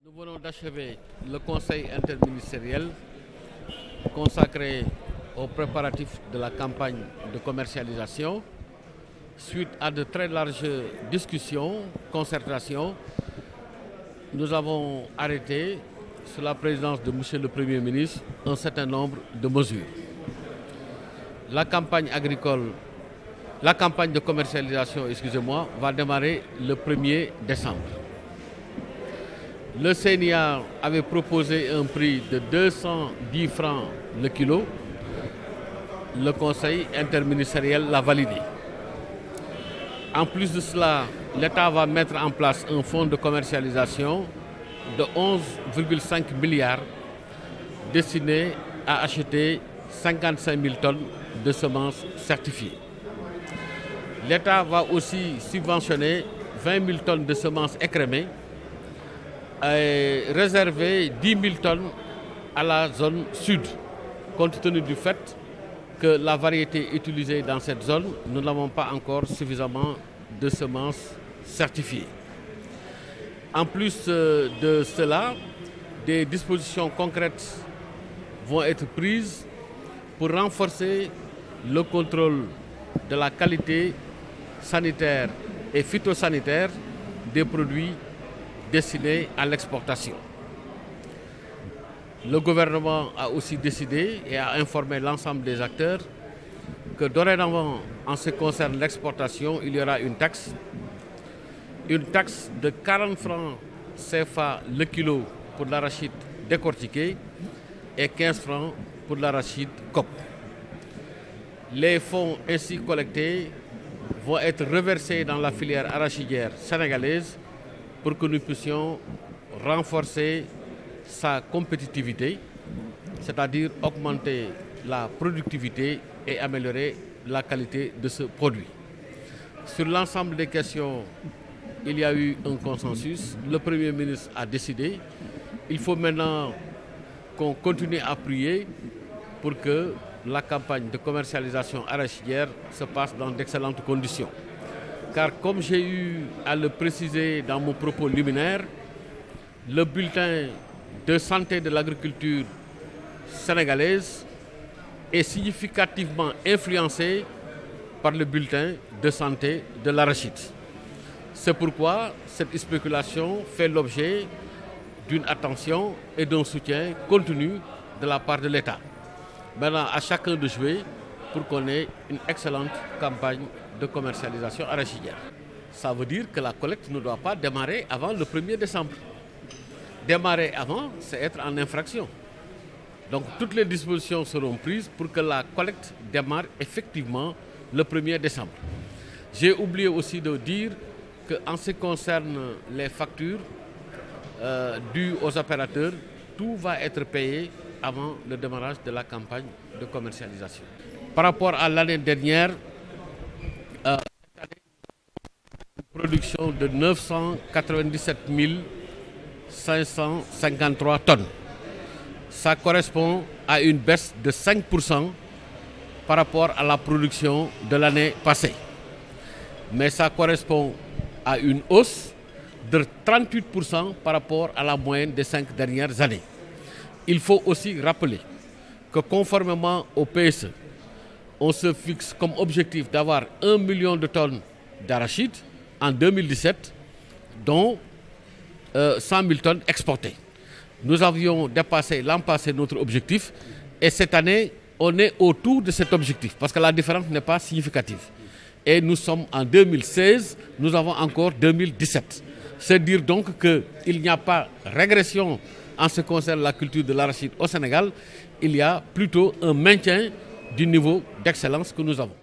Nous venons d'achever le conseil interministériel consacré aux préparatifs de la campagne de commercialisation. Suite à de très larges discussions, concertations, nous avons arrêté, sous la présidence de M. le Premier ministre, un certain nombre de mesures. La campagne de commercialisation, va démarrer le 1er décembre. Le CNIA avait proposé un prix de 210 francs le kilo. Le conseil interministériel l'a validé. En plus de cela, l'État va mettre en place un fonds de commercialisation de 11,5 milliards destiné à acheter 55 000 tonnes de semences certifiées. L'État va aussi subventionner 20 000 tonnes de semences écrémées et réserver 10 000 tonnes à la zone sud, compte tenu du fait que la variété utilisée dans cette zone, nous n'avons pas encore suffisamment de semences certifiées. En plus de cela, des dispositions concrètes vont être prises pour renforcer le contrôle de la qualité sanitaire et phytosanitaire des produits destinés à l'exportation. Le gouvernement a aussi décidé et a informé l'ensemble des acteurs que dorénavant, en ce qui concerne l'exportation, il y aura une taxe de 40 francs CFA le kilo pour l'arachide décortiqué et 15 francs pour l'arachide COP. Les fonds ainsi collectés vont être reversés dans la filière arachidière sénégalaise pour que nous puissions renforcer sa compétitivité, c'est-à-dire augmenter la productivité et améliorer la qualité de ce produit. Sur l'ensemble des questions, il y a eu un consensus. Le Premier ministre a décidé. Il faut maintenant qu'on continue à prier pour que la campagne de commercialisation arachidière se passe dans d'excellentes conditions. Car comme j'ai eu à le préciser dans mon propos liminaire, le bulletin de santé de l'agriculture sénégalaise est significativement influencé par le bulletin de santé de l'arachide. C'est pourquoi cette spéculation fait l'objet d'une attention et d'un soutien continu de la part de l'État. Maintenant, à chacun de jouer pour qu'on ait une excellente campagne de commercialisation arachidière. Ça veut dire que la collecte ne doit pas démarrer avant le 1er décembre. Démarrer avant, c'est être en infraction. Donc toutes les dispositions seront prises pour que la collecte démarre effectivement le 1er décembre. J'ai oublié aussi de dire qu'en ce qui concerne les factures dues aux opérateurs, tout va être payé avant le démarrage de la campagne de commercialisation. Par rapport à l'année dernière, une production de 997 553 tonnes. Ça correspond à une baisse de 5% par rapport à la production de l'année passée. Mais ça correspond à une hausse de 38% par rapport à la moyenne des 5 dernières années. Il faut aussi rappeler que conformément au PSE, on se fixe comme objectif d'avoir 1 million de tonnes d'arachide en 2017, dont 100 000 tonnes exportées. Nous avions dépassé l'an passé notre objectif et cette année, on est autour de cet objectif parce que la différence n'est pas significative. Et nous sommes en 2016, nous avons encore 2017. C'est dire donc qu'il n'y a pas régression en ce qui concerne la culture de l'arachide au Sénégal, il y a plutôt un maintien du niveau d'excellence que nous avons.